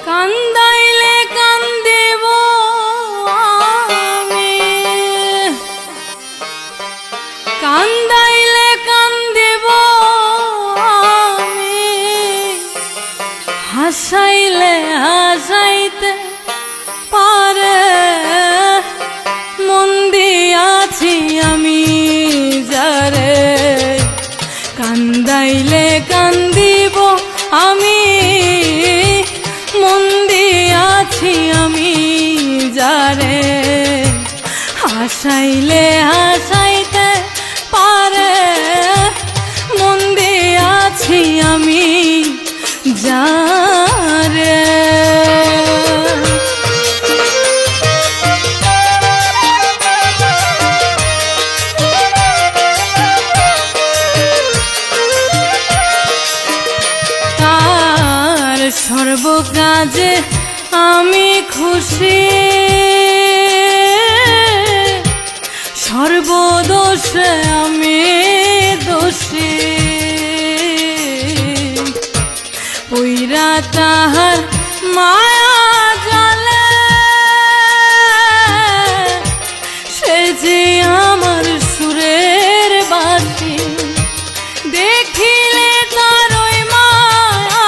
কান্দাইলে কান্দিব আমি, কান্দাইলে কান্দিব আমি, হাসাইলে হাসাইতে পারে মন দিয়াছি আমি যারে। কান্দাইলে কান্দিব আমি, মন দিয়াছি আমি যারে। হাসাইলে হাসাইতে পারে মন দিয়াছি আমি যারে। সর্বকাজে আমি খুশি, সর্বদোষে আমি দোষী। পইরা তাহার মায়া জালে সে যে আমার সুরের বাসি। দেখিলে তার ওই মায়া,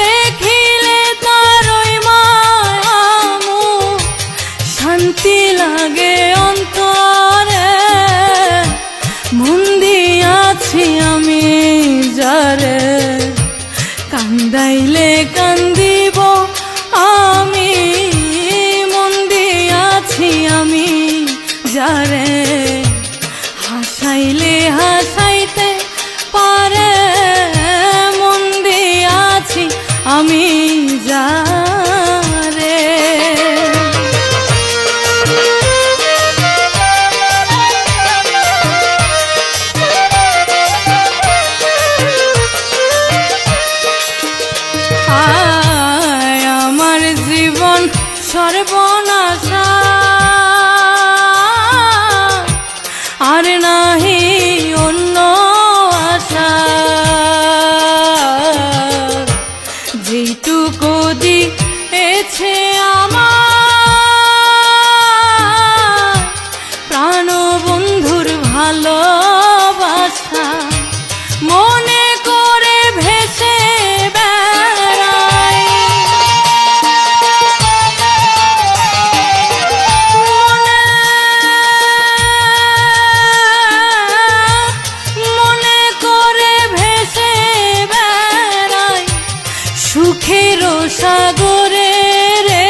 দেখিলে তার ওই মায়া শান্তি লাগে অন্তরে। মন দিয়াছি আমি যারে। কান্দাইলে কান্দিব আমি, মন দিয়াছি আমি যারে। হাসাইলে হাসাইতে পারে মন দিয়াছি আমি যারে। আমার জীবন সর্বনাশা, আর নাহি অন্য আশা। যেটুকু দিয়েছে আমার প্রাণবন্ধুর ভালোবাসা, মনে করে ভেসে বেড়াই। মনে করে ভেসে বেড়াই সুখের সাগরে রে।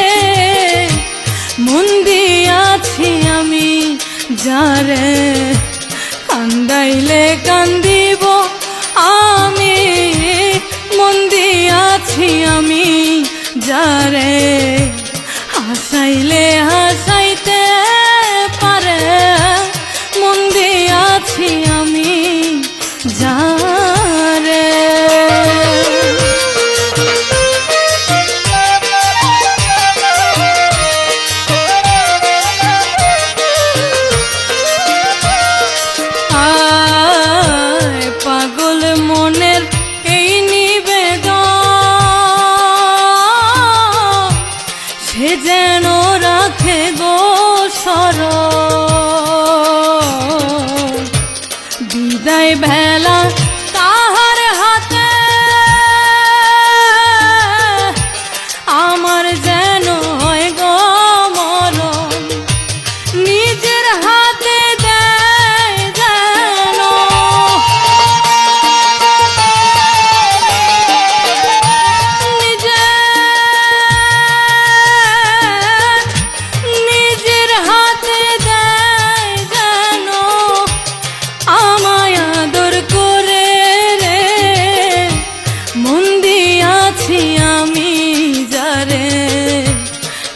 মন দিয়াছি আমি যারে। কান্দাইলে কান্দিব আমি, মন দিয়াছি আমি যারে। হাসাইলে হাসাইতে পারে মন দিয়াছি আমি যারে। পাগল মনের এই নিবেদন সে যেন রাখে গো স্মরণ। বিদায় বেলা তাহার হাতে আমার যেন হয় গো মরণ। নিজের হাতে দেয় যেন, নিজের হাতে দেয় যেন আমায় আদর করে রে। মন দিয়াছি আমি যারে।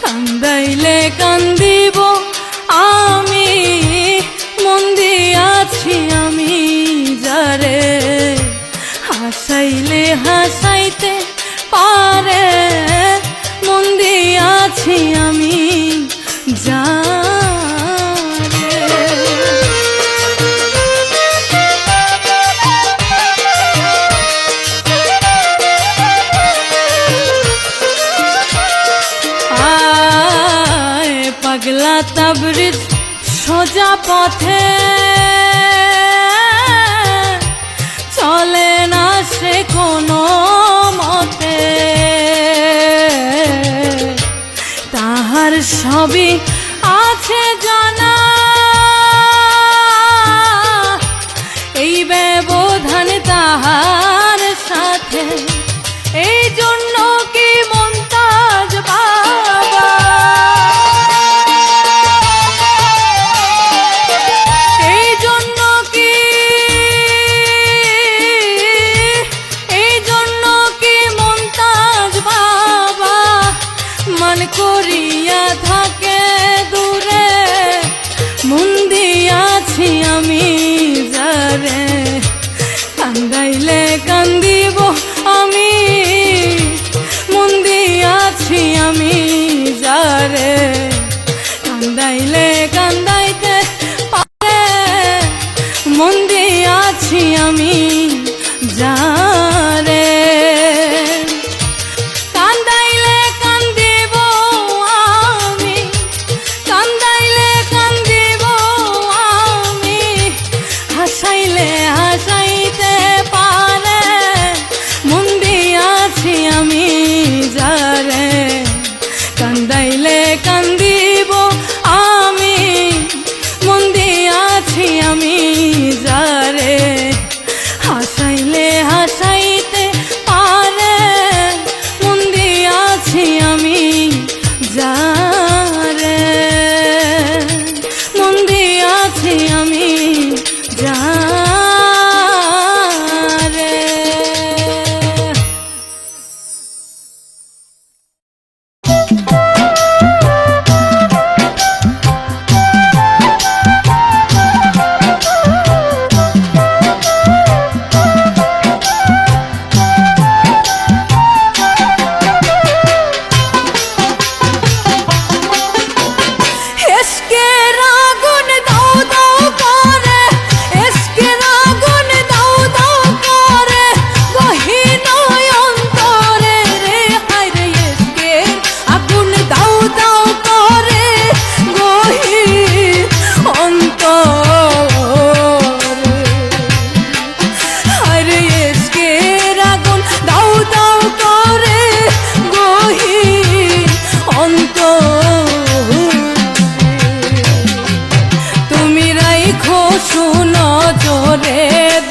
কান্দাইলে কান্দিব আমি, মন দিয়াছি আমি যারে। হাসাইলে হাসাইতে পারে মন দিয়াছি আমি যা সোজা পথে চলে না সে কোনো মতে, তাহার সবই আছে জানা, এই ব্যবধান তাহার সাথে। এই জন্য কি মুমতাজ বাবা, এই জন্য কি মুমতাজ বাবা মন করিয়া থাকে দূরে, মন দিয়াছি আমি যারে, কান্দাইলে কান্দিব আমি, মন দিয়াছি আমি যারে, কান্দাইলে কান্দাইতে পারে, মন দিয়াছি আমি যারে। কান্দাইলে কান্দিব আমি, কান্দাইলে কান্দিব আমি, হাসাইলে হাসাইতে পারে, মন দিয়াছি আমি যারে, কান্দাইলে কান্দিব আমি, মন দিয়াছি আমি যারে, হাসাইলে হাসাইতে পারে, মন দিয়াছি আমি যারে, মন দিয়াছি আমি যারে। এসকের আগুন দাও দাও করে, এসকের আগুন দাও দাও করে, গহীন অন্তরে রে, হায় রে এসকের আগুন দাও দাও করে, গহীন অন্তরে, হায় রে এসকের আগুন দাও দাও করে, গহীন অন্তরে। তুমি রাইখো সুনজরে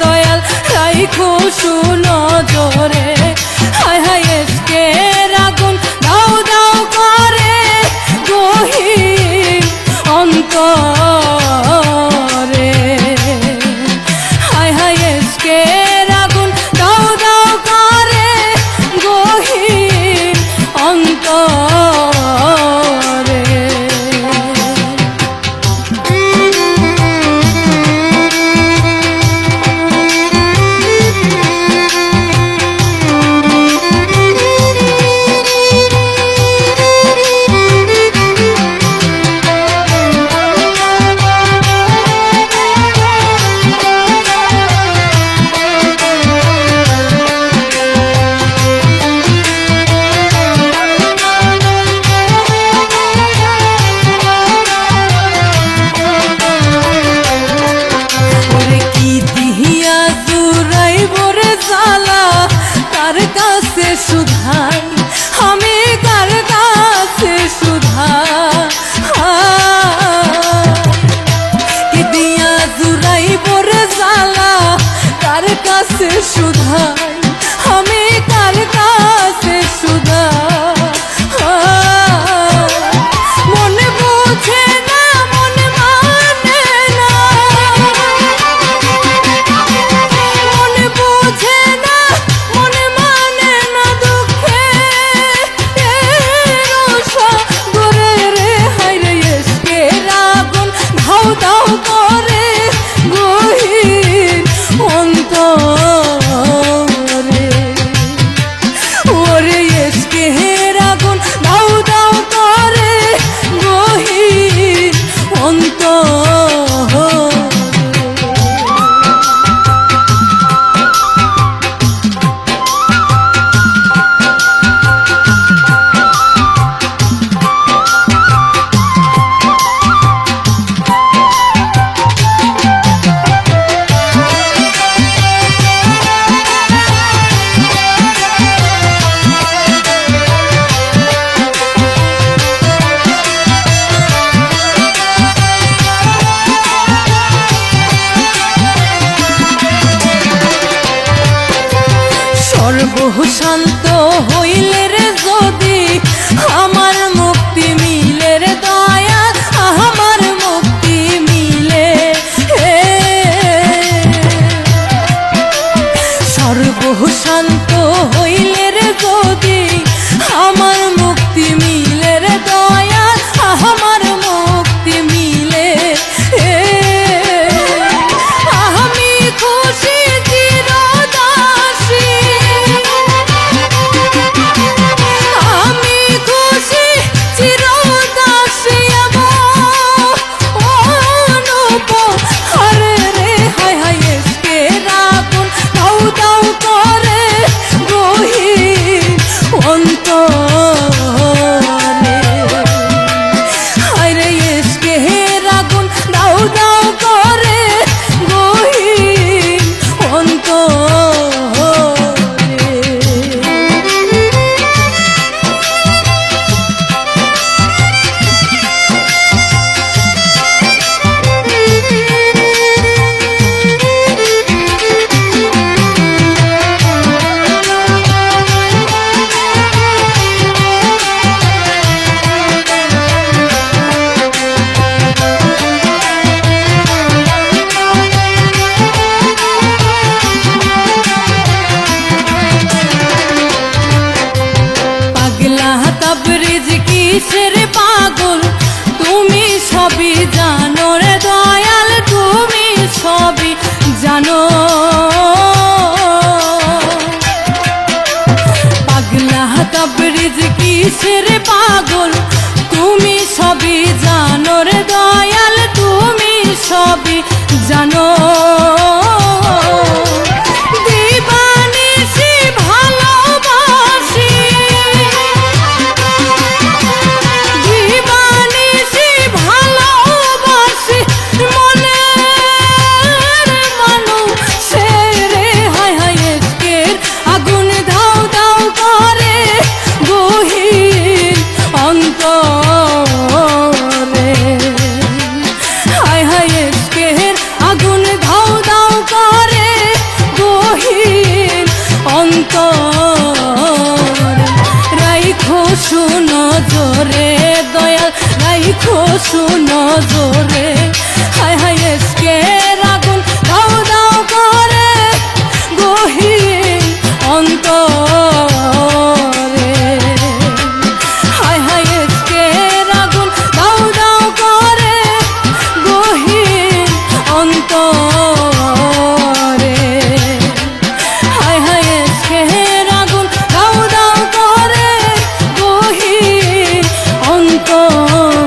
দয়াল, রাইখো সুনজরে, হায় হায় এসকের আগুন দাও দাও করে, গহীন অন্তরে, হায় হায় এসকের আগুন দাও দাও করে, গহীন অন্তরে। ওরে কি দিহিয়া জুড়াইব রে জ্বালা, কার কাছে সুধাই আমি, কার কাছে সুধাই, কি দিয়া জুড়াইব রে জ্বালা, কার কাছে সুধাই আমি, কার কাছে সুধাই, মনে বুঝে না মনে মানে না, মনে বুঝে না মনে মানে না, দুঃখে সাগরে রে, হায় রে এসকের আগুন দাও দাও করে, গহীন অন্তরে। শান্ত হইলে রে যদি আমার মুক্তি মিলে রে দয়া আমার মুক্তি মিলে সর্বশান্ত হইলে রে যদি আমার মুক্তি মিলে রে দয়া আমার মুক্তি মিলে আমি খুশি চিরদাসী আমি খুশি চিরদাসী অনুপ হরে রে হায় হায় এসকে রাগুন দাও দাও করে গহীন অন্তরে হায় রে এসকে রাগুন দাও দাও করে গহীন অন্তরে পাগলা তাবরিজ কিসের পাগল তুমি সবই জানো রে দয়াল তুমি সবই জানো পাগলা তাবরিজ কিসের পাগল তুমি সবই জানো রে দয়াল তুমি সবই জানো দিবানিশি ভালোবাসি দিবানিশি ভালোবাসি মনের মানুষের রে হায় হায় এসকের আগুন দাও দাও করে গহীন অন্তরে হায় হায় এসকের আগুন দাও দাও করে গহীন অন্তরে রাইখো শুনো জোরে দয়াল রাইখো শুনো জোরে হায় হায় এসকের আগুন দাও দাও করে গহীন অন্তরে হায় হায় এসকের আগুন দাও দাও করে গহীন অন্তরে হায় হায় এসকের আগুন দাও দাও করে গহীন অন্তরে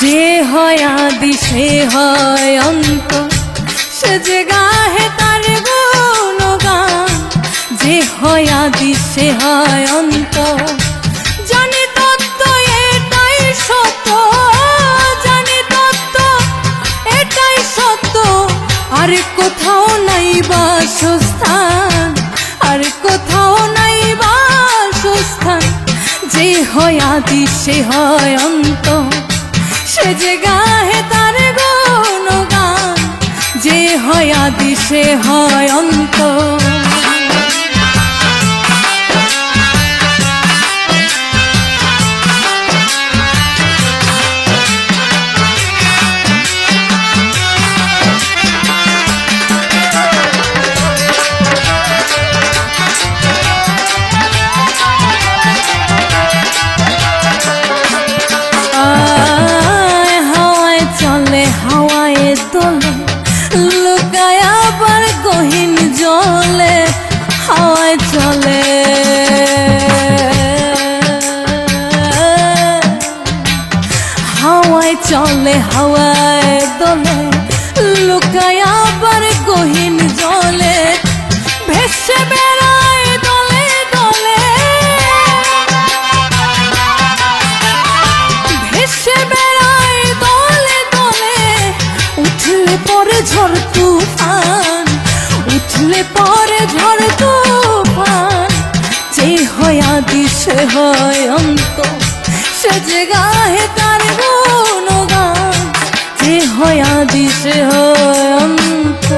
যে হয় আদি সে হয় অন্ত সে যে গাহে তার গুণগান যে হয় আদি সে হয় অন্ত জানি তত্ত্ব এটাই সত্য জানি তত্ত্ব এটাই সত্য আর কোথাও নাই বাসস্থান আর কোথাও নাই বাসস্থান যে হয় আদি সে হয় অন্ত সে যে গাহে তার গুণগান যে হয় আদি সে হয় অন্ত হাওয়ায় দোলে লুকায় আবার গহীন জলে হলে পরে ঝড় তুফান, যে হয় আদি সে হয় অন্ত, সে যে গাহে তার গুণগান, যে হয় আদি সে হয় অন্ত।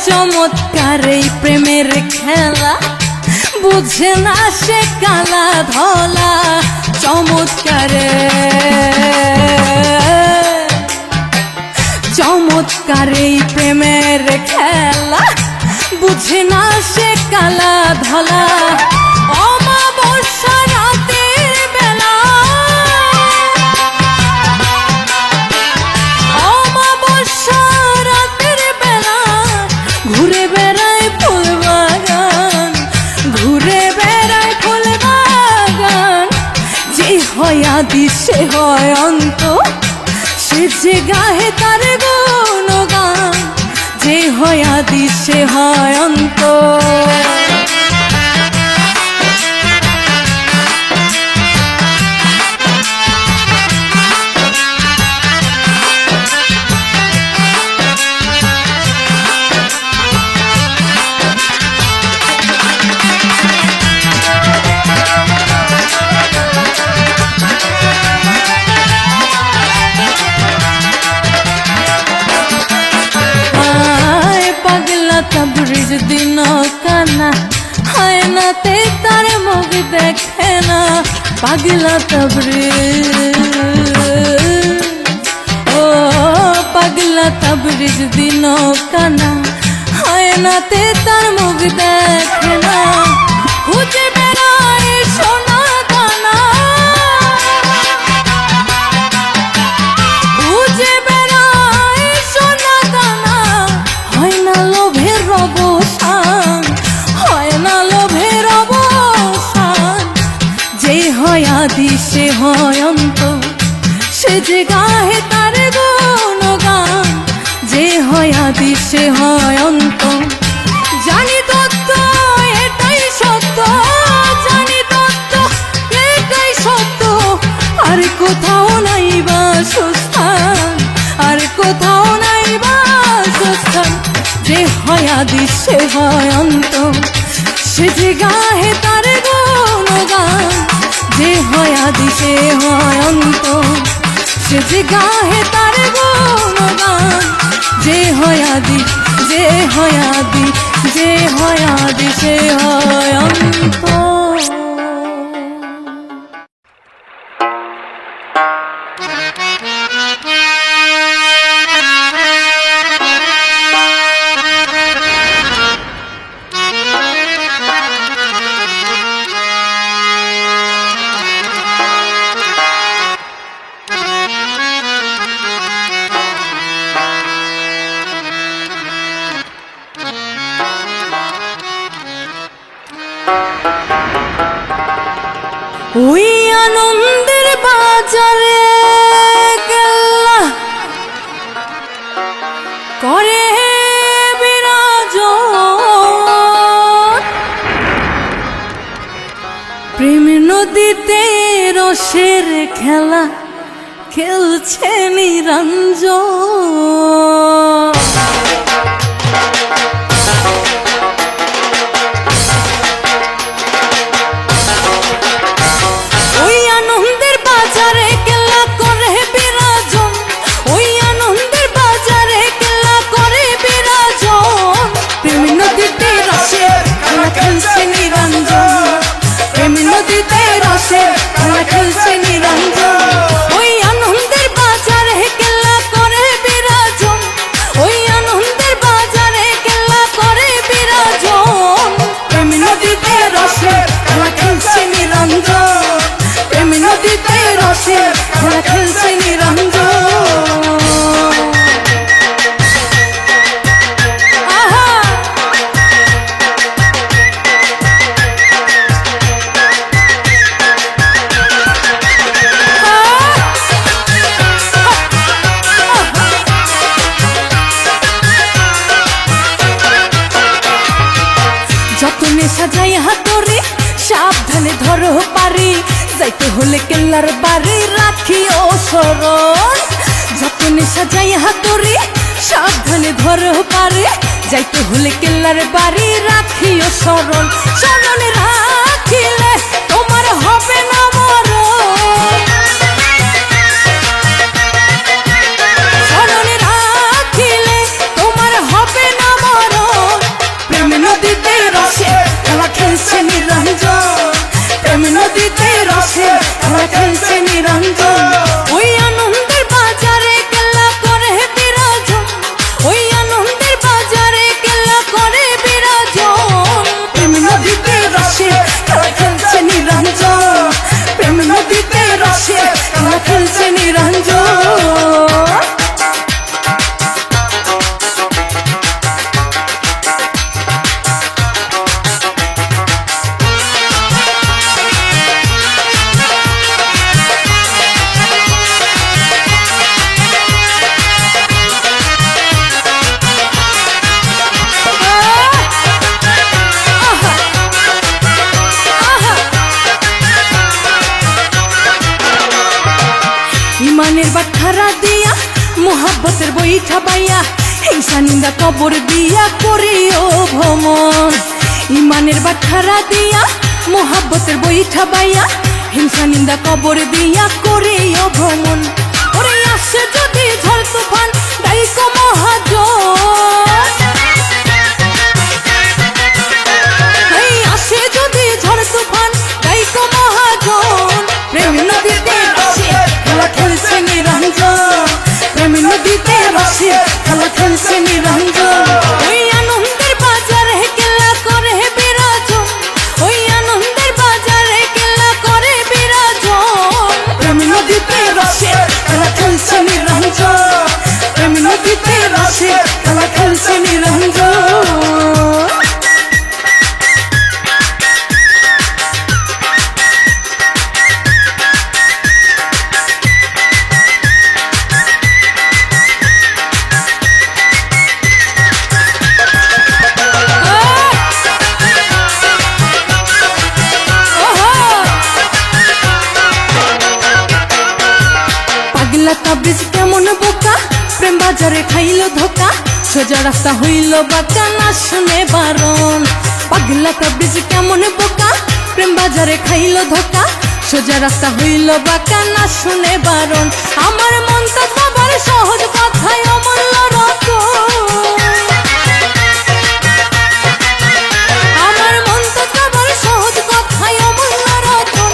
চমৎকার এই প্রেমের খেলা, বুঝে না সে কালা ধলা। চমৎকার চমৎকার এই প্রেমের খেলা, বুঝে না সে কালা ধলা। অমাবস্যা রাতের বেলা, অমাবস্যা রাতের বেলা ঘুরে বেড়ায় ফুল বাগান, ঘুরে বেড়ায় ফুল বাগান। যে হয় আদি সে হয় অন্ত, সে যে গাহে তার গুণগান, যে হয় আদি সে হয় অন্ত। তবরিজ দিন কানা, হয় না তে তার মুখ দেখে না। পাগলা তবরিজ, ও পাগলা তবরিজ দিন কানা, হয় না তে তার মুখ দেখে না। খুঁজে বেড়ায় সোনা দানা, খুঁজে বেড়ায় সোনা দানা। হয় না লোভের অবসান, হয় না লোভের অবসান। যে হয় আদি সে হয় অন্ত, সে যে গাহে তার গুণগান, যে হয় আদি সে হয় অন্ত। জানি তত্ত্ব এটাই সত্য, জানি তত্ত্ব এটাই সত্য। আর কোথাও নাই বাসস্থান, আর কোথাও নাই বাসস্থান। যে হয় আদি সে হয় অন্ত, সে যে গাহে তার গুণগান, যে হয় আদি সে হয় অন্ত, সে যে গাহে তার গুণগান। যে হয় আদি, যে হয় আদি, যে হয় আদি সে হয় অন্ত। ওই আনন্দের বাজারে গেলা করে বিরাজ, প্রেম নদীতে রসের খেলা খেলছে নিরঞ্জন। রসে খেলা খেলছে নিরঞ্জন। যতনে সাজাই হাতরে সাবধানে ধরো পারি, যাইতে হলে কেল্লার বাড়ি রাখিও স্মরণ। যতনে সাজাই হাতরে সাবধানে ধরো পারি, যাইতে হলে কেল্লার বাড়ি রাখিও স্মরণ। স্মরণে রাখিলে তোমার হবে না মরণ, স্মরণে রাখিলে তোমার হবে না মরণ। প্রেম নদীতে রসে খেলা খেলছে নিরঞ্জন, প্রেম নদীতে রসে খেলা খেলছে নিরঞ্জন। ওই আনন্দের বাজারে কেল্লা করে বিরাজন, ওই আনন্দের বাজারে কেল্লা করে বিরাজন। প্রেম নদীতে রসে খেলা খেলছে নিরঞ্জন, প্রেম নদীতে রসে খেলা খেলছে নিরঞ্জন। ইমানের বাটখারা দিয়া মোহাব্বতের বইঠা বাইয়া, হিংসা নিন্দা কবর দিয়া করিও ভ্রমণ। ইমানের বাটখারা দিয়া মোহাব্বতের বইঠা বাইয়া, হিংসা নিন্দা কবর দিয়া করিও ভ্রমণ। ওরে আসে যদি ঝড় তুফান দায়িক মহাজন, আসে যদি ঝড় তুফান দায়িক মহাজন। প্রেম নদীতে রসে খেলা খেলছে নিরঞ্জন, প্রেম নদীতে রসে খেলা খেলছে নিরঞ্জন। ওই আনন্দের বাজারে কেল্লা করে বিরাজন, ওই আনন্দের বাজারে কেল্লা করে বিরাজন। প্রেম নদীতে রসে খেলা খেলছে নিরঞ্জন, প্রেম নদীতে রসে খেলা খেলছে নিরঞ্জন। তাবিজ কেমন বোকা, প্রেম বাজারে খাইল ধোকা, সোজা রাস্তা হইল বাঁকা না শুনে বারণ। পাগলা তাবিজ কেমন বোকা, প্রেম বাজারে খাইল ধোকা, সোজা রাস্তা হইল বাঁকা না শুনে বারণ। আমার মন তো সবার সহজ কথায় অমূল্য রতন, আমার মন তো সবার সহজ কথায় অমূল্য রতন।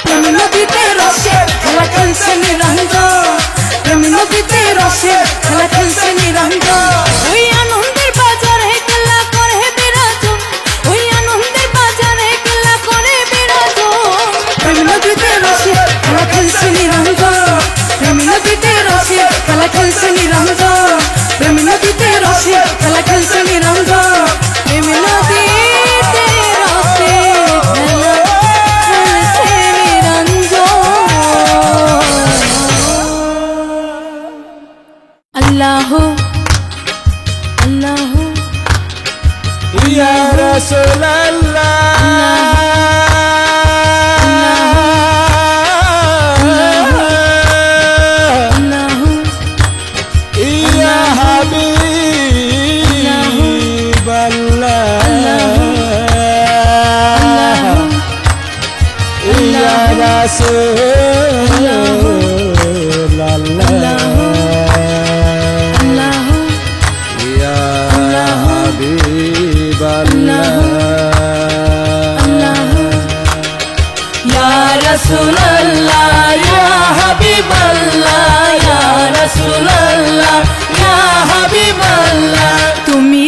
প্রেম নদীতে রসে খেলা খেলছে নিরঞ্জন, প্রেম নদীতে রসে খেলা খেলছে নিরঞ্জন। ওই আনন্দের বাজারে কেল্লা করে বিরাজন, ওই আনন্দের বাজারে কেল্লা করে বিরাজন। প্রেম নদীতে রসে খেলা খেলছে নিরঞ্জন, প্রেম নদীতে রসে খেলা খেলছে নিরঞ্জন, প্রেম নদীতে রসে খেলা খেলছে নিরঞ্জন, প্রেম নদীতে রসে খেলা খেলছে নিরঞ্জন। আল্লাহ আল্লাহ ইয়া রাসূলুল্লাহ, ইয়া হাবিবাল্লাহ, ইয়া রাসূলুল্লাহ, রাসূলুল্লাহ ইয়া হাবিবাল্লাহ, ইয়া রাসূলুল্লাহ ইয়া হাবিবাল্লাহ। তুমি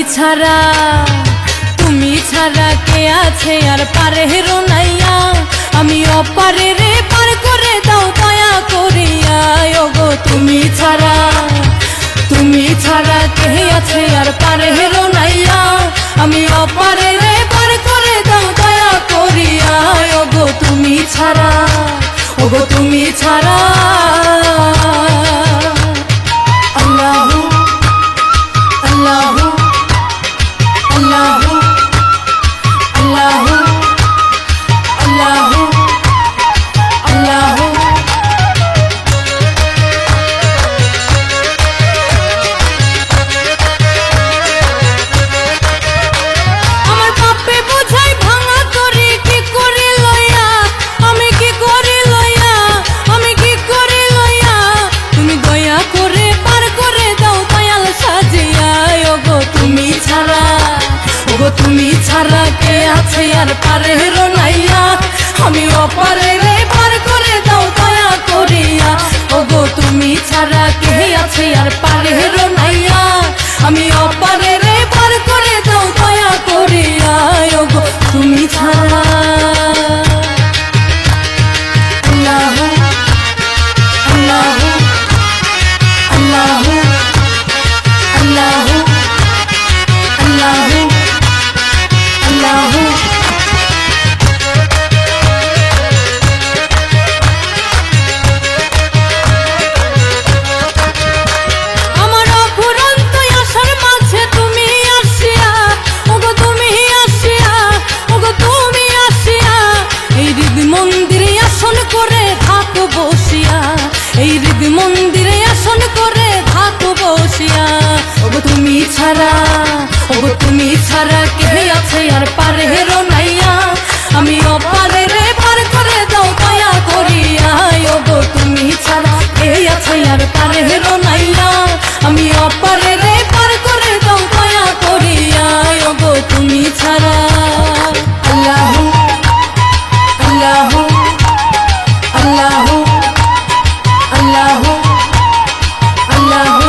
ছাড়া কে আছে আর পারে রোনাইয়া, আমি অপারে রে পার করে দাও দয়া তুমি ছাড়া কে আছে আর পারে হেরো নাইয়া আমি অপারে রে পার করে দাও দয়া করিয়া ওগো তুমি ছাড়া আল্লাহু আল্লাহু আল্লাহু আল্লাহু আল্লাহু আল্লাহু আমার পাপে বোঝাই ভাঙা করি কি করে লইয়া আমি কি করে লইয়া তুমি দয়া করে পার করে দাও দয়াল সাজিয়া ওগো তুমি ছাড়া কে আছে আর পারে হেরো নাইয়া আমি অপারে রে পার করে দাও দয়া করিয়া ওগো তুমি ছাড়া কে আছে আর পারে হেরো নাইয়া আমি অপারে রে পার করে দাও দয়া করিয়া ওগো তুমি ছাড়া আল্লাহু আল্লাহু আল্লাহু আল্লাহু আল্লাহু আল্লাহু আমার অফুরন্ত আশার মাঝে তুমি আসিয়া ওগো তুমি আসিয়া এই হৃদ মন্দিরে আসন করে থাকো বসিয়া এই হৃদ মন্দিরে আসন করে থাকো বসিয়া ওগো তুমি ছাড়া কে আছে আর পারে হেরো নাইয়া আমি অপারে রে পার করে দাও দয়া করিয়া ওগো তুমি ছাড়া কে আছে আর পারে হেরো নাইয়া আমি অপারে রে পার করে দাও দয়া করিয়া ওগো তুমি ছাড়া আল্লাহু আল্লাহু আল্লাহু আল্লাহু আল্লাহু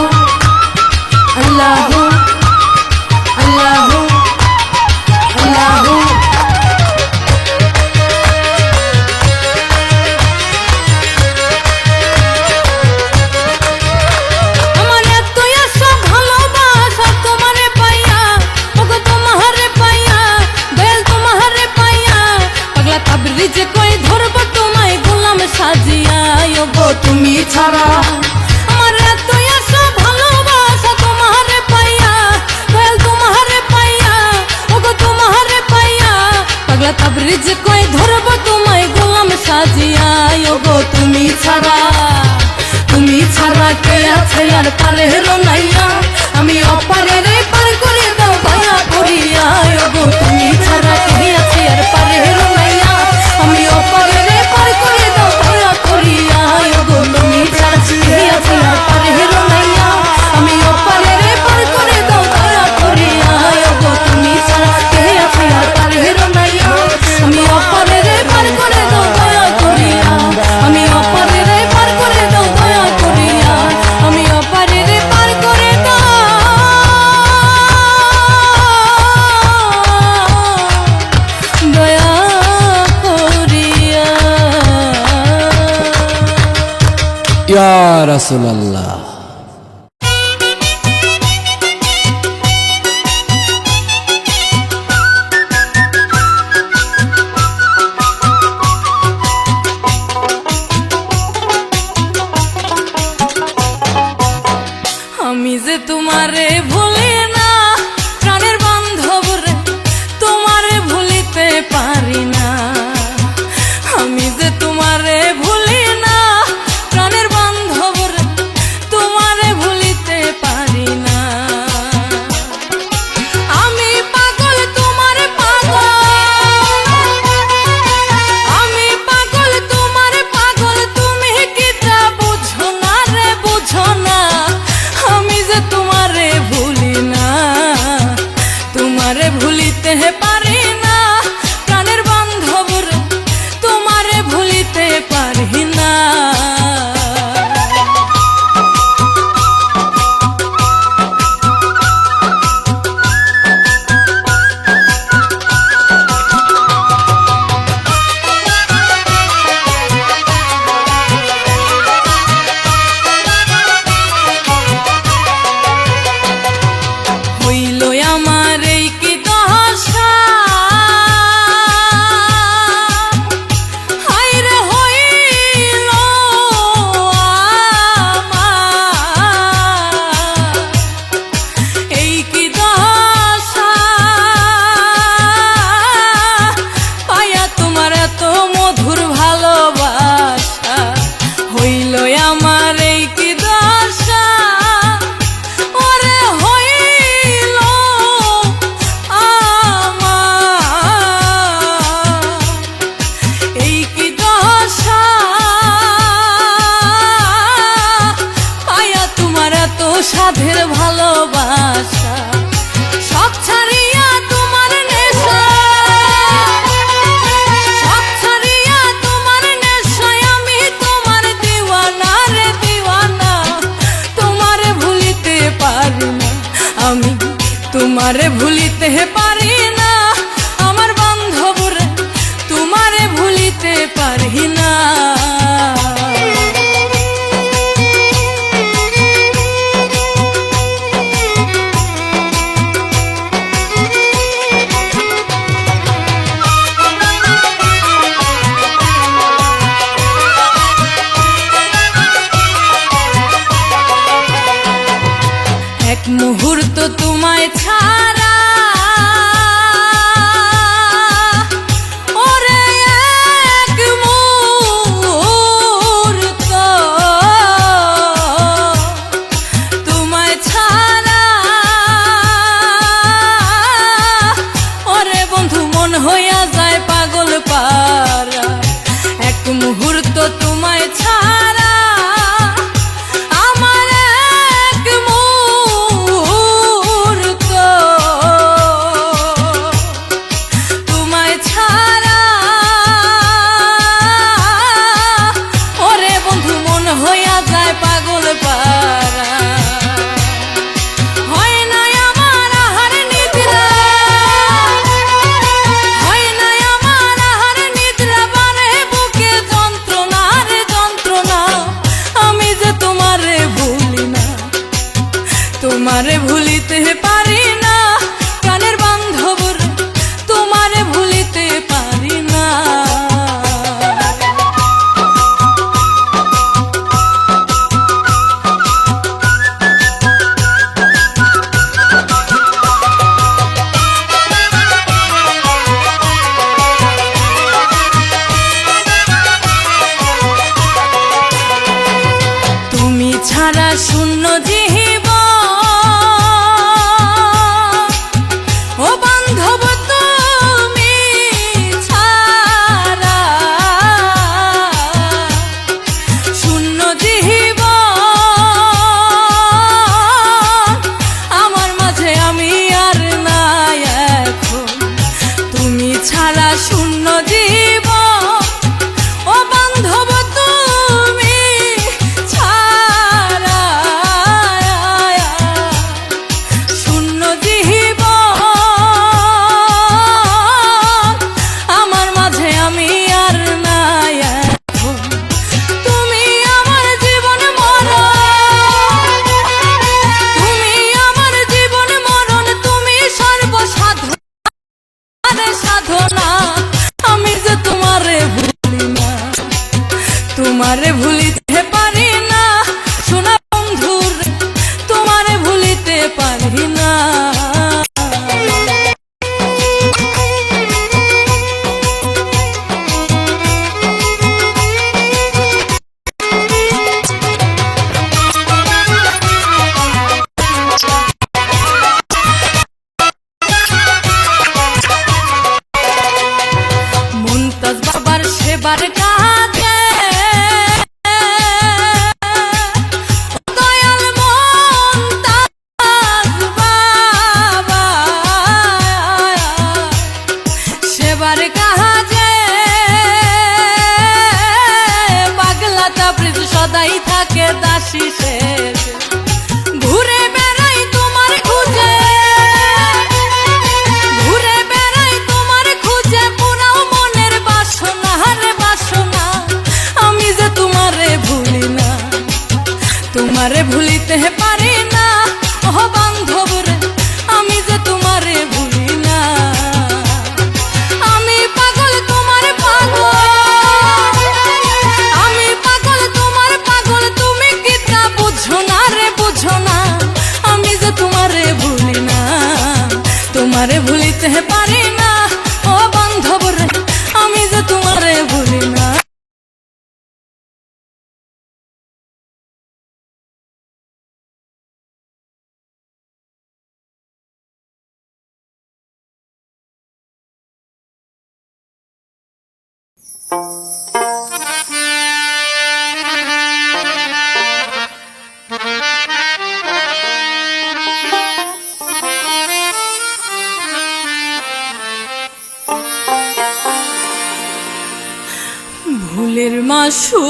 আল্লাহু আল্লাহু আল্লাহু আমার এত আশা ভালোবাসা তোমারে পাইয়া ওগো তোমারে পাইয়া দয়াল তোমারে পাইয়া পাগলা তাবরিজ কই ধরব তোমায় গোলাম সাজিয়া ওগো তুমি ছাড়া আমার এত আশা ভালোবাসা তোমারে পাইয়া দয়াল তোমারে পাইয়া ওগো তোমারে পাইয়া পাগলা তাবরিজ কই ধরব তোমায় গোলাম সাজিয়া ওগো তুমি ছাড়া কে আছে আর পারে হেরো নাইয়া আমি অপারে রে পার করে দাও দয়া করিয়া ওগো তুমি ছাড়া কে আছে আর পারে হেরো নাইয়া আমি অপারে রে পার করে দাও দয়া করিয়া ওগো তুমি ছাড়া কে আছে আর পারে হেরো নাইয়া আমি অপারে রে পার করে দাও দয়া করিয়া ওগো তুমি ছাড়া কে আছে আর পারে হেরো নাইয়া আমি অপারে রে পার করে দাও দয়া করিয়া আমি অপারে রে পার করে দাও দয়া করিয়া আমি অপারে রে পার করে দাও দয়া করিয়া ইয়া রাসূলুল্লাহ। আমি যে তোমারে ভুলি না প্রাণের বান্ধব রে তোমারে ভুলিতে পারি না আমি যে তোমারে ভুলি না প্রাণের বান্ধব রে মধুর ভালোবাসা হইল আমার এই কি দশা ওরে হইল আমার এই কি দশা পায়া তোমার এত সাধের ভালোবাসা সব ছাড়িয়া তোমার নেশা সব ছাড়িয়া তোমার নেশায় আমি তোমার দিওয়ানা রে দিওয়ানা তোমারে ভুলিতে পারি না আমি তোমারে ভুলিতে পারি না আমার বান্ধব রে তোমারে ভুলিতে পারি না এক মুহূর্ত তোমায় ছাড়া ওরে এক মুহূর্ত তোমায় ছাড়া ওরে বন্ধু মন হইয়া যায় পাগল পারা এক মুহূর্ত তোমায় ছাড়া হইয়া যায় পাগল পারা হয় না আমার আহার নিদ্রা হয় না আমার আহার নিদ্রা বারে বুকে যন্ত্রণা রে যন্ত্রণা আমি যে তোমারে ভুলি না তোমারে ভুলিতে পারি না প্রাণের বান্ধব রে তোমারে ভুলিতে পারি না ছাড়া শূন্য জীবন ও বান্ধব তুমি ছাড়া শূন্য জীবন আমার মাঝে আমি আর নাই এখন তুমি ছাড়া শূন্য জীবন ও বান্ধব তুমি তোমারে ভুলিতে পারি না সোনা বন্ধু রে তোমারে ভুলিতে পারি না মুনতাজ বাবার সেবার কাজে সদাই থাকে দাসী শেষ ঘুরে বেড়াই তোমার খুঁজে ঘুরে বেড়াই তোমার খুঁজে পুরাও মনের বাসনা রে বাসনা আমি যে তোমারে ভুলি না তোমারে ভুলিতে পারি না ও বান্ধব রে আমি যে তোমারে ভুলি না আমি পাগল তোমার পাগল আমি পাগল তোমার পাগল তুমি কি তা বুঝো না রে বুঝো না আমি যে তোমারে ভুলি না তোমারে ভুলিতে পারি না ও বান্ধব রে আমি যে তোমারে ভুলের মাসু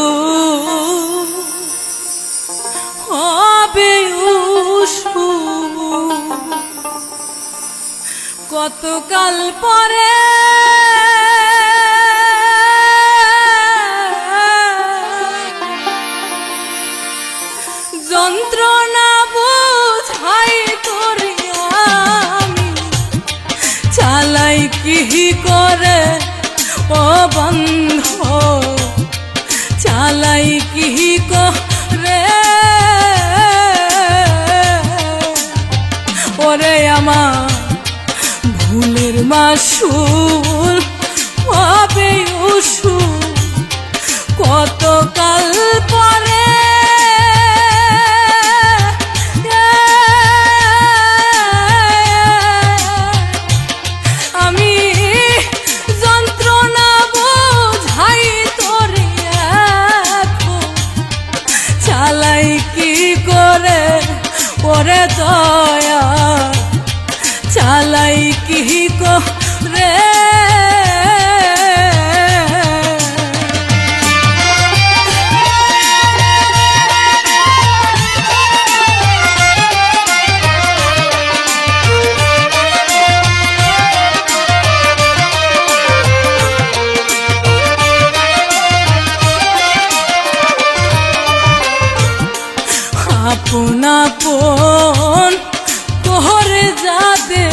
হবে উসু কতকাল পরে যন্ত্রণা বুঝাই তোরে আমি চালাই কি করে ও বন্ধ চালাই কি করে ওরে আমার ভুলের মাসুল হবে উসু কতকাল পরে আমি যন্ত্রণা বোঝাই তোরে এখন চালাই কি করে ওরে দয়া চালাই কি করে আপন আপন তোরে যাদে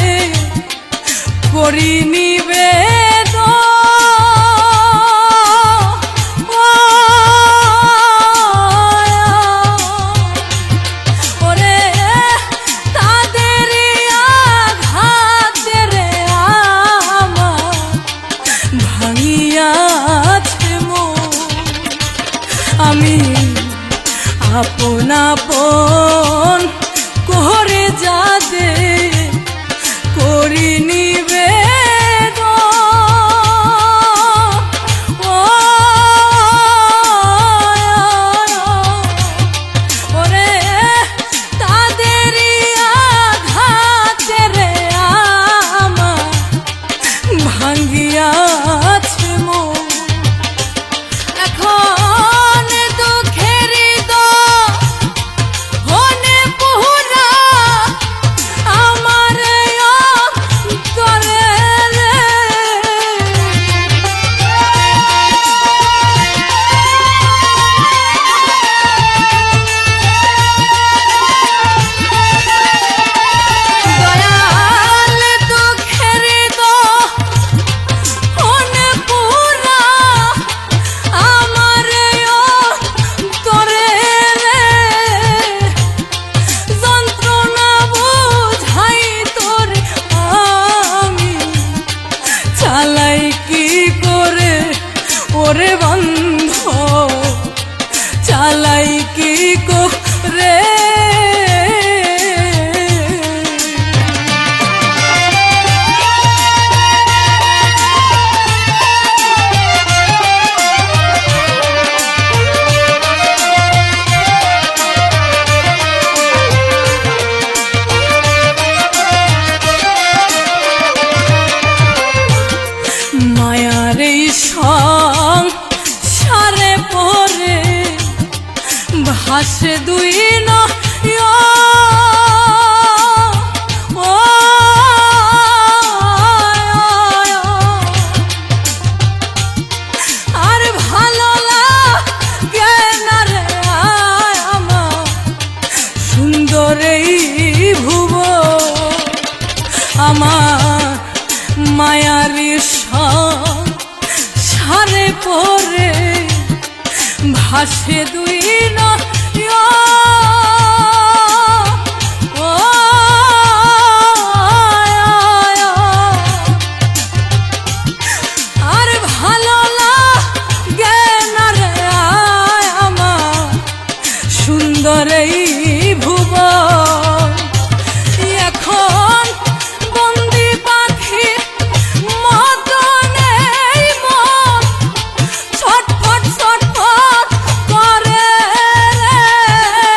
করি নিবেদন ওরে তাদের আঘাতে রে আমার ভাঙিয়াছে মন আমি আপন আপন করে যাদে করি নিবেদন ওরে তাদের আঘাতে রে আমার ভাঙ্গিয়াছে মন এখন দুঃখের হনে পুরা আমার অন্তরে রে দয়াল দুঃখের হনে পুরা আমার অন্তরে রে যন্ত্রণা বুঝাই তোরে আমি চালাই কি করে ওরে বন্ধ চালাই কি করে মায়ার এই সংসারে পরে ভাসে দুই আর ভালো লাগে না রে আমার সুন্দর এই ভুব আমার মায়ার সারে পরে ভাসে দুই আর ভালো লাগে না রে আমার সুন্দর এই ভুব এখন বন্দি পাখি মতনে মন ছটফট ছটফট করে রে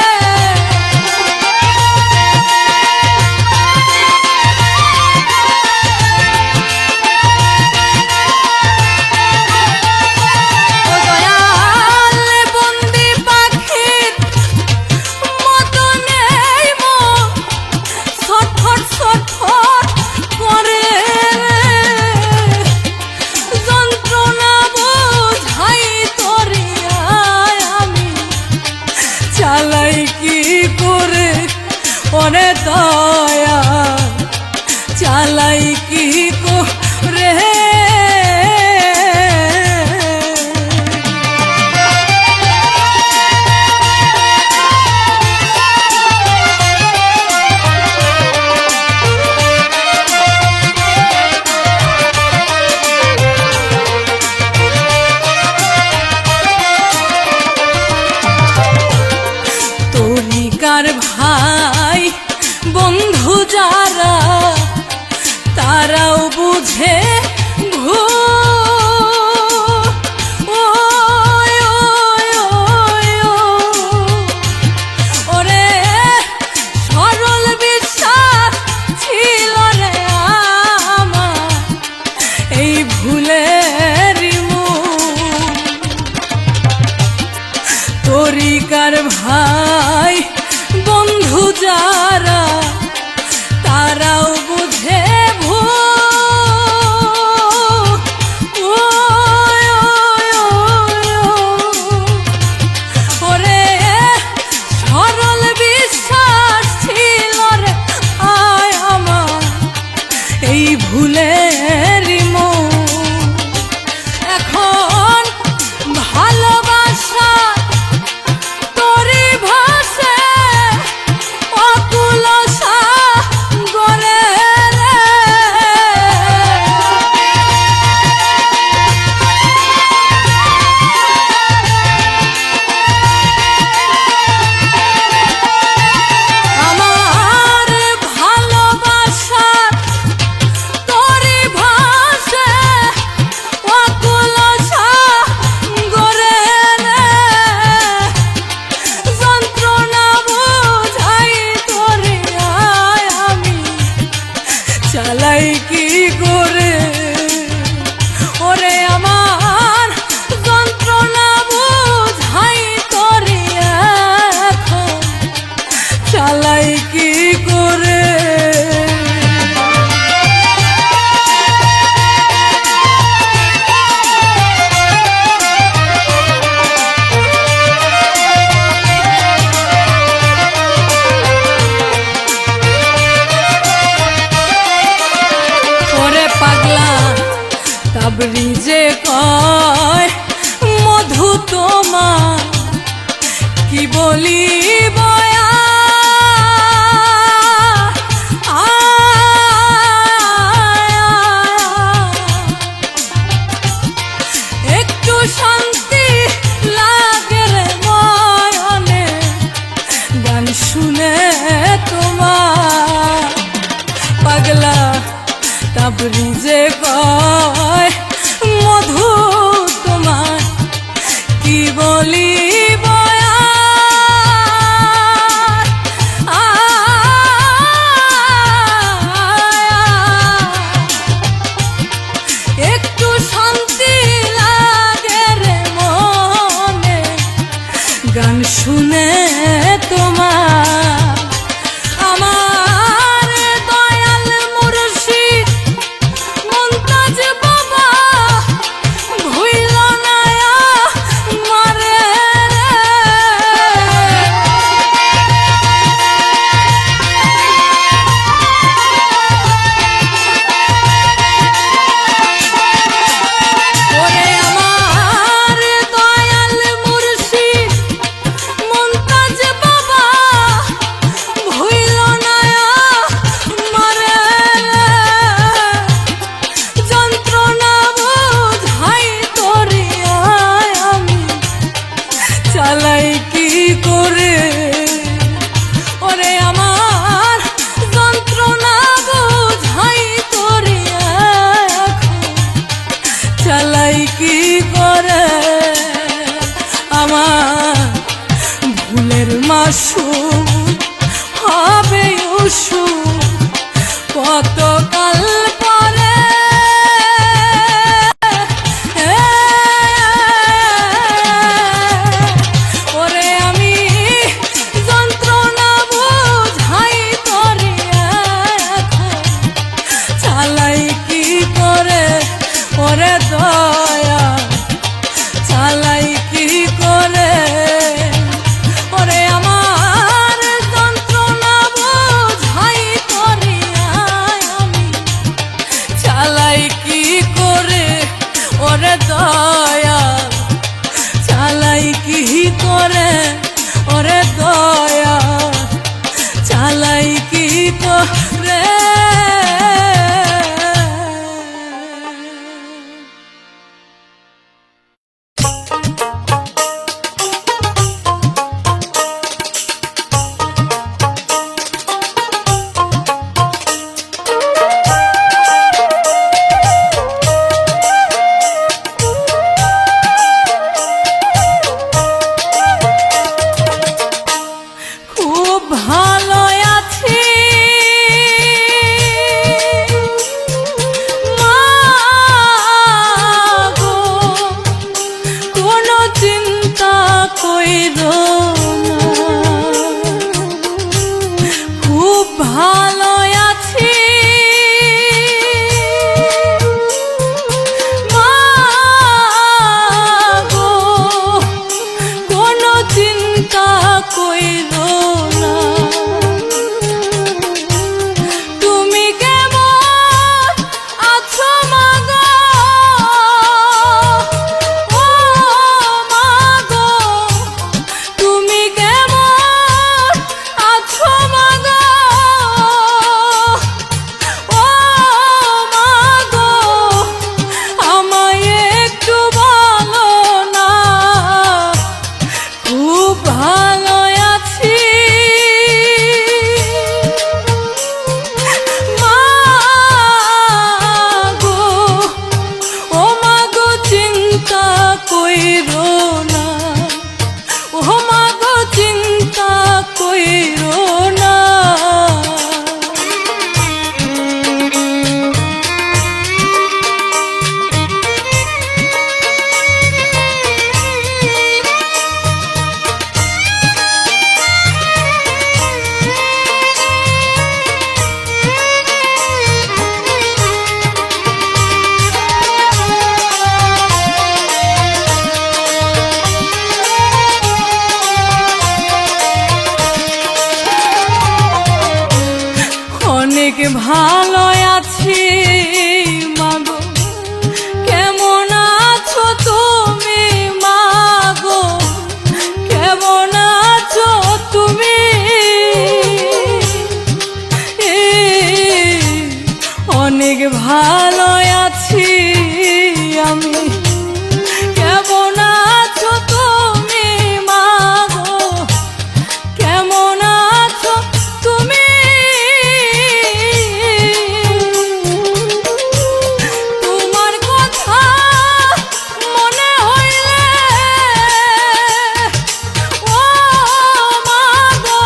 ভাই বন্ধু যারা তারাও বুঝে ওরে সরল বিশ্বাস ছিল রে আয় আমার এই ভুলের এখন ভালোবাসা তোরি ভাসে অকুল সাগরে রে। আমার ভালোবাসা তোরি ভাসে অকুল সাগরে রে। যন্ত্রণা বুঝাই তোরে আয় আমি চালাই কি করে ওরে আমার যন্ত্রণা বুঝাই তোরে এখন চালাই কি করে। ওরে পাগলা তাবরিজে কয় মধু তোমার কি বলি বয়া একটু শান্তি লাগে রে ময়নে গান শুনে তোমার। পাগলা তাবরিজে কয় মধু তোমার কি বলি বয়া একটু শান্তি লাগে রে মনে গান শুনে তোমার। আমার দয়াল মুর্শিদ মুমতাজ বাবা ভুইল না আমারে রে। ওরে আমার দয়াল মুর্শিদ মুমতাজ বাবা ভুইল না আমারে রে। যন্ত্রণা বুঝাই তোরে আয় আমি চালাই কি করে ওরে আমার যন্ত্রণা বুঝাই তোরে এখন চালাই কি করে। আমার ভুলের মাসু হবে উসু কতকাল পরে ওরে আমি যন্ত্রণা বুঝাই তোরে এখন চালাই কি করে ওরে দয়া চালাই কি করে ওরে আমার যন্ত্রণা বুঝাই তোরে আমি চালাই কি করে ওরে দয়া চালাই কি করে ওরে দয়া চালাই কি করে। খুব ভালো আছি মা গো, কোনো চিন্তা কইরো না। কইরো না, ও মা গো চিন্তা কইরো না। অনেক ভালো আছি মাগো, কেমন আছো তুমি মাগো, কেমন আছো তুমি? অনেক ভালো আছি আমি, কেমন আছো তুমি মাগো, কেমন আছো তুমি? তোমার কথা মনে হইলে ও মাগো,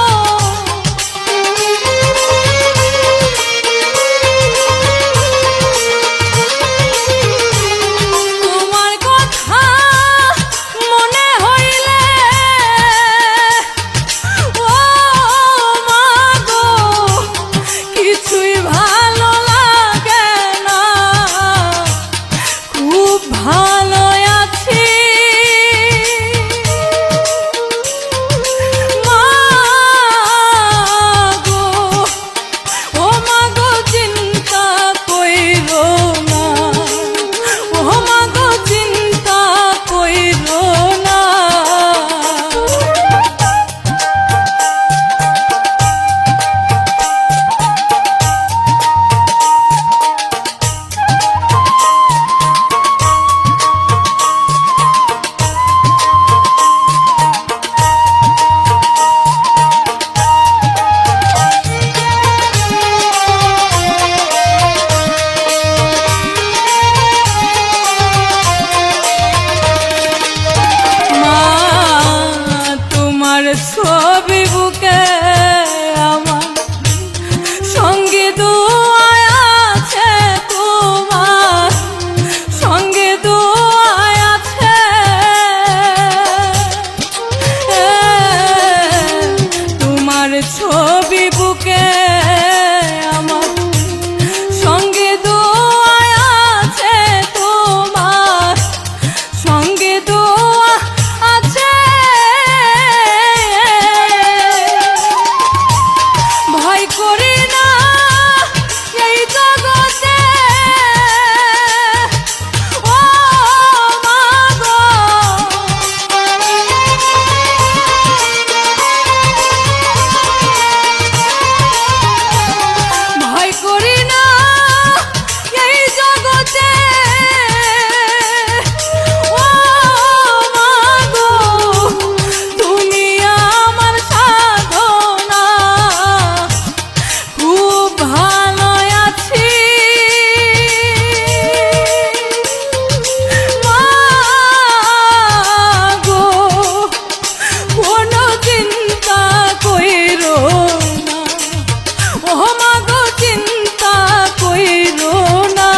তোমার কথা মনে হইলে ও মাগো, কিছুই ভালো লাগে না, খুব ভালো আছি মাগো, ও মাগো চিন্তা কইরো না, ও মাগো চিন্তা কইরো না। মা তোমার ছবি বুকে আমার সঙ্গে দুয়ায় আছে, তোমার সঙ্গে দুয়ায় আছে, তোমার ছবি বুকে আমার সঙ্গে দুয়ায় আছে, তোমার সঙ্গে দোয়া আছে। ভয় করি না এই জগতে ও মাগো, ভয় করি না এই জগতে ও মাগো, তুমি আমার সাধনা, খুব ভালো আছি মাগো, কোনো চিন্তা কইরো না, ও মাগো চিন্তা কইরো না।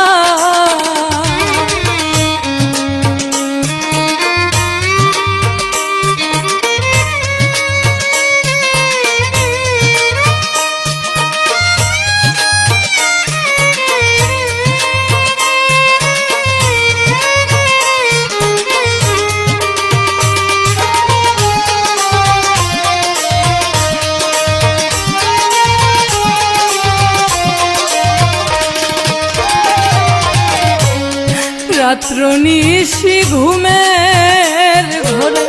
রাত্র নিশি ঘুমের ঘরে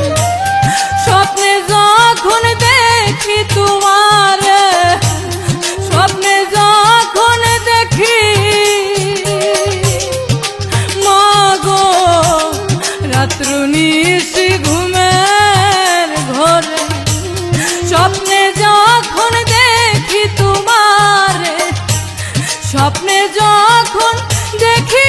স্বপ্নে যখন দেখি তোমার, স্বপ্নে যখন দেখি মাগো, রাত্র নিশি ঘুমের ঘরে স্বপ্নে যখন দেখি তোমার, স্বপ্নে যখন দেখি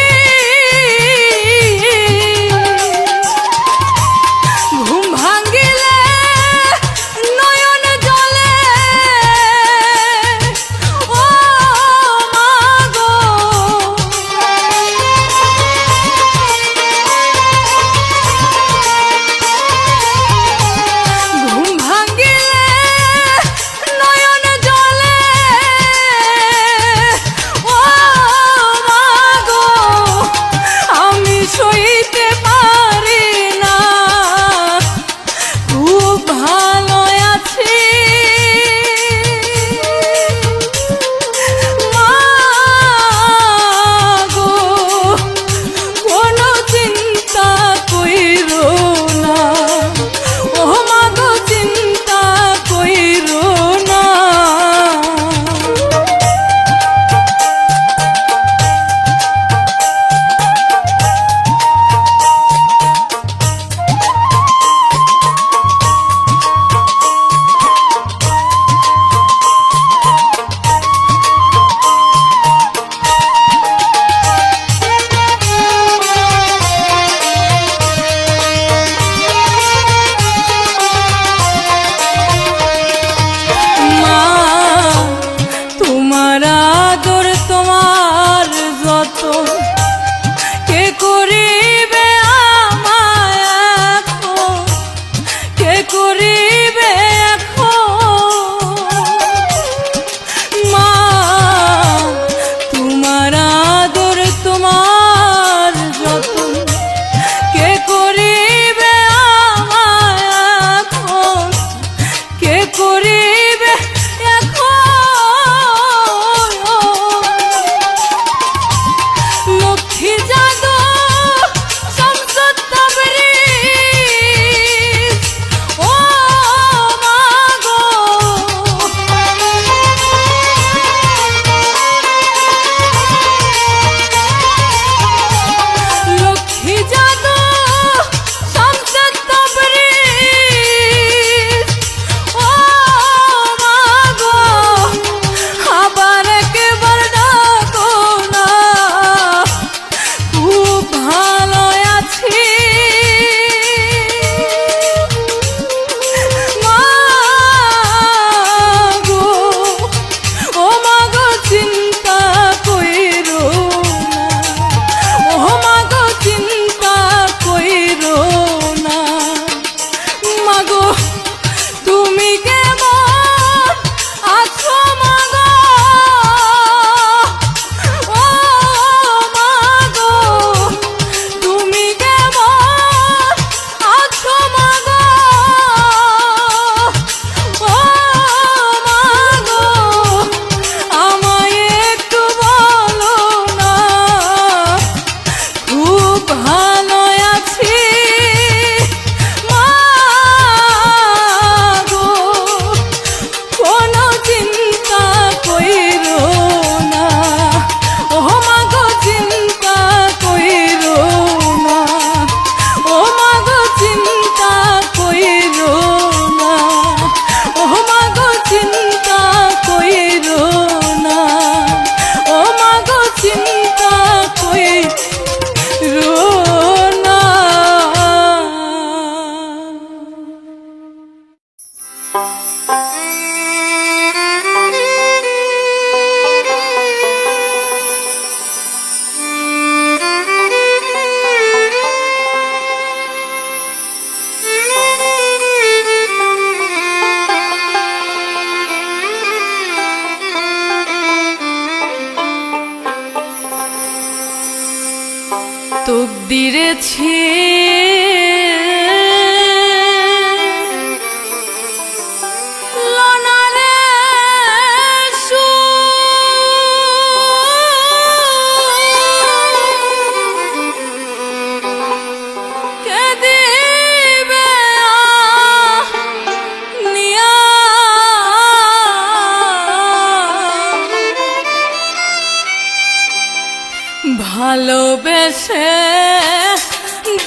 ভালোবেসে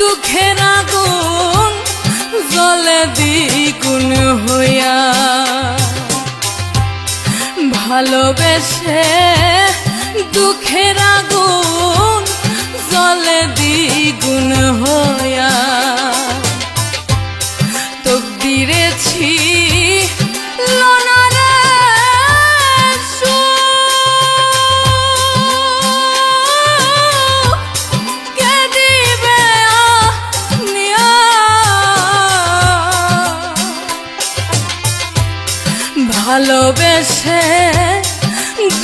দুঃখের আগুন জ্বলে দ্বিগুণ হইয়া, ভালোবেসে দুঃখের আগুন জ্বলে দ্বিগুণ হইয়া, তকদিরে ছিল না রে সুখ, কে দিবে আনিয়া। ভালোবেসে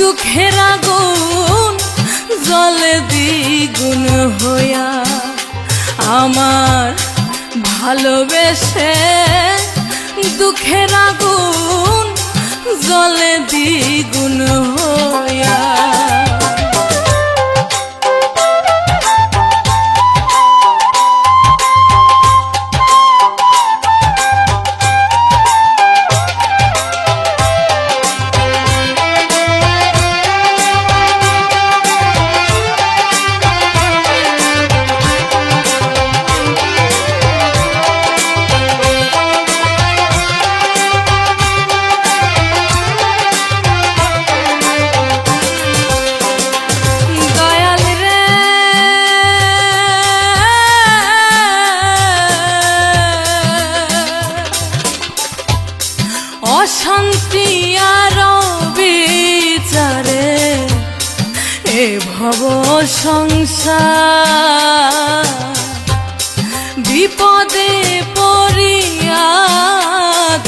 দুঃখের আগুন জ্বলে দ্বিগুণ হইয়া, আমার ভালোবেসে দুঃখের আগুন জ্বলে দ্বিগুণ হইয়া। অশান্তি আর বিচারে এ ভব সংসার, বিপদে পড়িয়া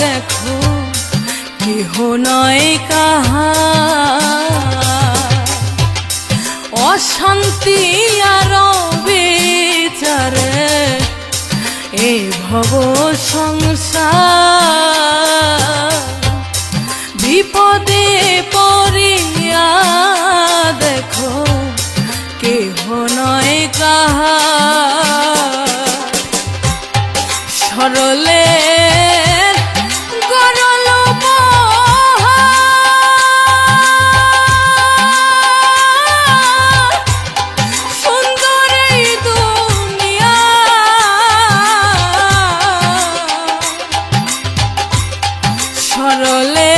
দেখো কেহ নয় কাহার। অশান্তি আর বিচারে এ ভব সংসার, বিপদে পড়িয়া দেখো কেহ নয় কাহার। সরলে গরল সুন্দর এই দুনিয়া, সরলে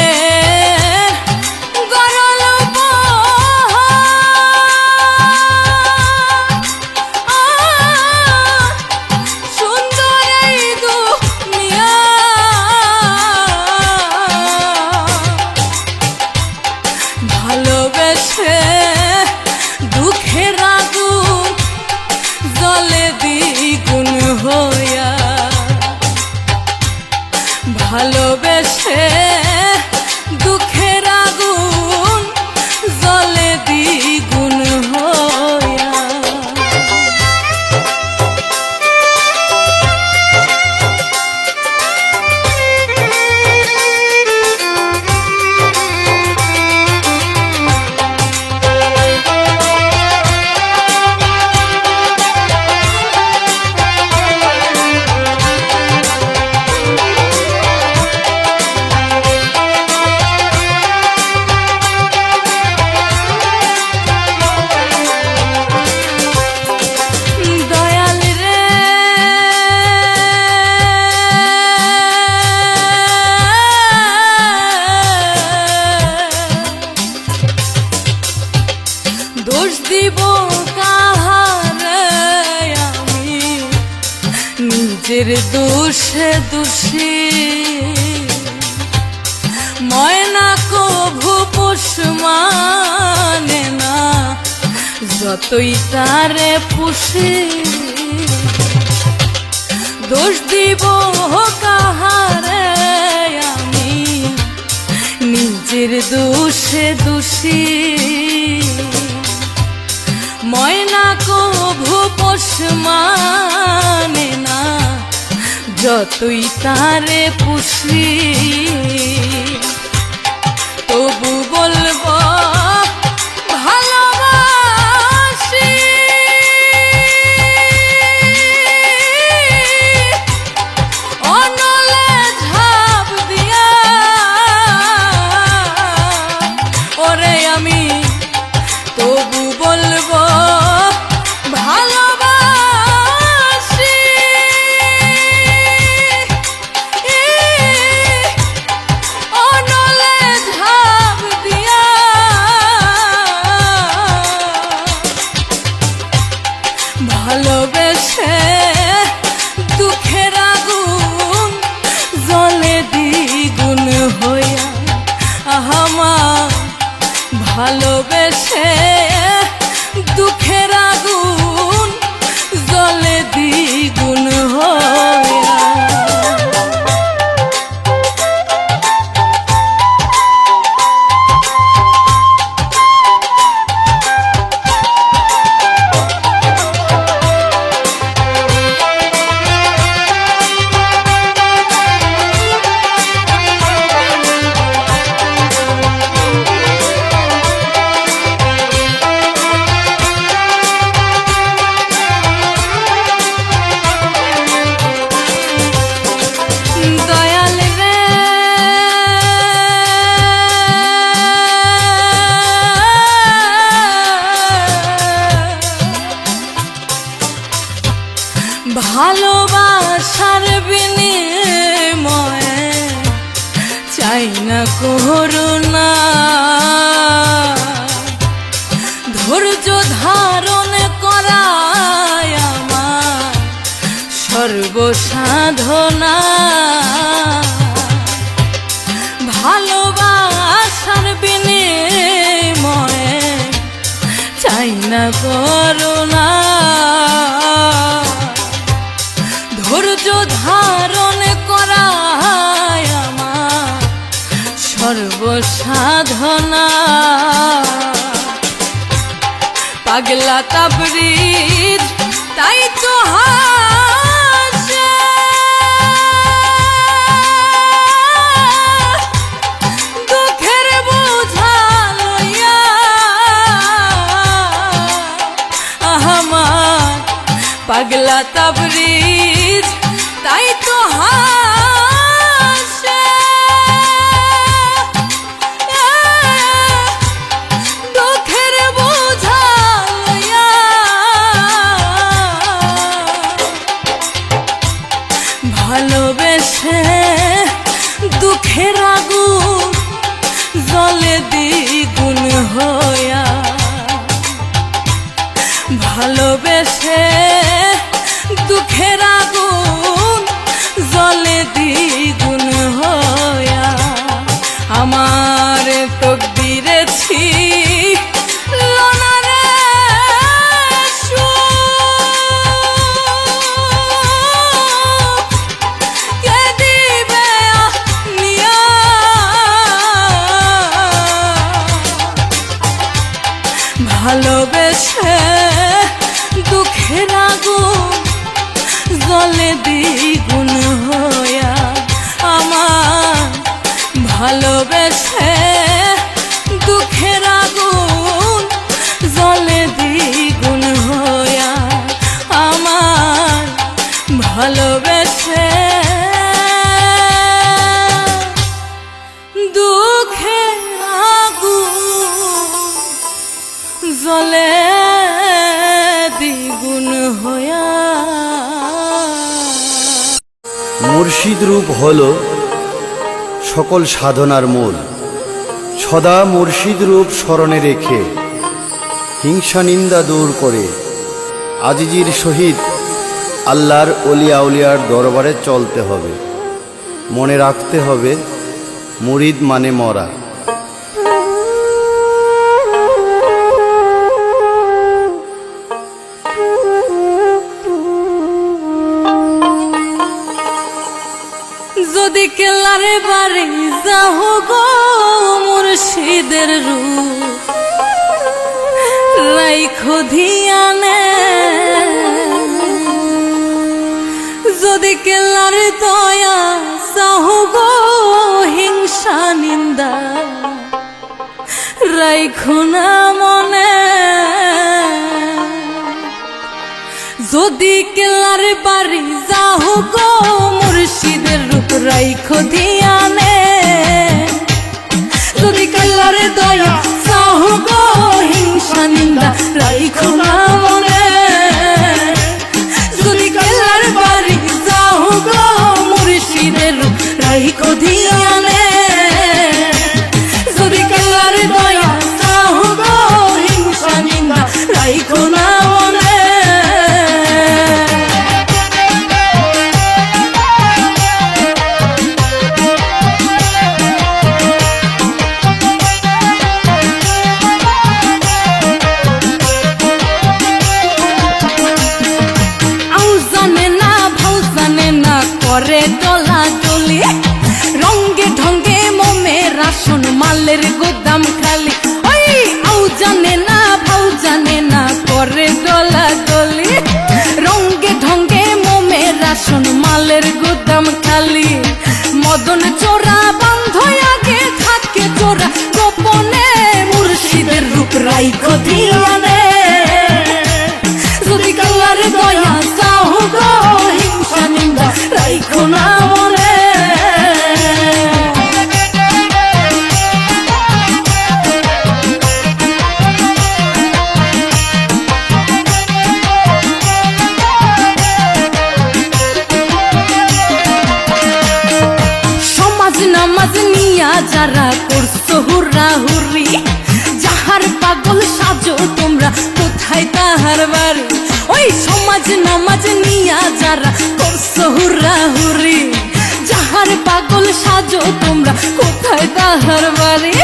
ভালোবেসে দুঃখের আগুন জ্বলে দ্বিগুণ হইয়া, ভালোবেসে দুঃখের আগুন জ্বলে দ্বিগুণ হইয়া। দোষ দিব কাহারে আমি, নিজের দোষে দোষী। ময়না কভু পোষ মানে না, যতই তারে পুষি। দোষ দিব কাহারে আমি, নিজের দোষে দোষী। ময়না কভু পোষ মানে না, যতই তারে পুষি। তবু বলবো ভালোবাসি, অনলে ঝাঁপ দিয়া ওরে আমি তবু বলবো সাধনা ভালোবাসার বিনিময়ে চাই না করুণা ধৈর্য ধারণ করায় আমার সর্বসাধনা পাগলা তাবরিজ তাই তো হাসে দুঃখের বোঝা লইয়া আমার পাগলা তাবরিজ তাই তো হাসে দুঃখের বোঝা লইয়া ভালোবেসে দুঃখের আগুন জলে দ্বিগুণ হইয়া ভালোবেসে দুঃখের আগুন জলে দ্বিগুণ হইয়া আমার তকদিরে ছিল না রে সুখ, কে দিবে নিয়া ভালোবেসে দুঃখের আগুন জলে দ্বিগুণ হইয়া আমার ভালোবেসে দুঃখের আগুন জলে দ্বিগুণ হইয়া আমার ভালোবেসে দুঃখের আগুন জলে দ্বিগুণ হইয়া মুর্শিদ রূপ হল সকল সাধনার মূল সদা মুর্শিদ রূপ স্মরণে রেখে হিংসা নিন্দা দূর করে আজিজির সহিত আল্লাহর অলিয়া উলিয়ার দরবারে চলতে হবে। মনে রাখতে হবে মুরিদ মানে মরা। যদি কেলারে বাড়ি যাও গো মুর্শিদের রূপ রাইখো ধিয়ানে যদি কেলার দয়া চাও গো হিংসা নিন্দা রাইখো না মনে যদি কেলার বাড়ি যাও গো মুর্শিদের রূপ রাইখো ধিয়ানে যদি কেলার দয়া চাও গো হিংসা নিন্দা রাইখো না মনে যদি কেলার বাড়ি যাও গো মুর্শিদের রূপ রাইখো ধিয়ানে যদি কেলার দয়া চাও গো হিংসা নিন্দা রাইখো না মনে করে ডলা ডলি রঙ্গে ঢঙ্গে মোমে রাশন মালের গোদাম খালি ওই আউ জানে না ভাউ জানে না করে ডলা ডলি রঙ্গে ঢঙ্গে মোমে রাশন মালের গোদাম খালি মদন চোরা বন্ধ আগে থাকে চোরা গোপনে মুর্শিদের রূপ রাইখো ধিয়ানে যদি কাল্লার দয়া চাও গো হিংসা নিন্দা রাইখো না মনে সমাজ নামাজ নিয়া যারা করছো হুররা হুররি যাহার পাগল সাজো তোমরা কোথায় তাহার বাড়ি ওই এই সমাজ নামাজ নিয়া যারা করছো হুরা হুরি, যাহার পাগল সাজো তোমরা কোথায় তাহার বাড়ি?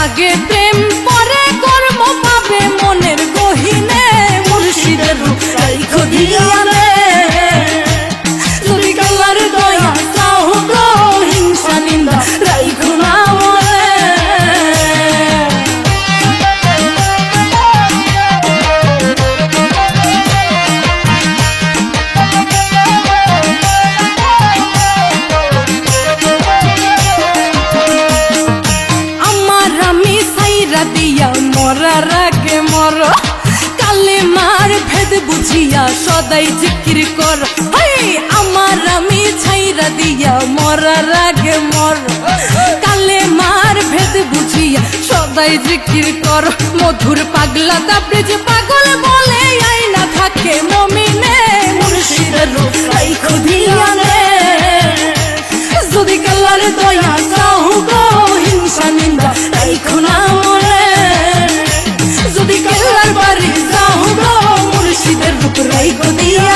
আগে প্রেম পরে কর্ম পাবে মনের গহিনে, মুর্শিদের রূপ রাইখো ধিয়ানে। যদি কালার দয়া চাও গো, হিংসা নিন্দা রাইখো না মনে। দিয়া মরার আগে মর, কালে মার ভেদ বুঝিয়া সদাই জিকির কর। আমার আমি ছাইরা দিয়া মরার আগে মর, কালে মার ভেদ বুঝিয়া সদাই জিকির কর। মধুর পাগলা তাপরে যে পাগল বলে আইনা থাকে মমিনে, মুর্শিদের রূপ রাইখো ধিয়ানে। যদি কালার দয়া চাও গো, হিংসা নিন্দা রাইখো না মনে। যদি কালার বাড়ি যাও গো, মুর্শিদের রূপ রাইখো দিয়া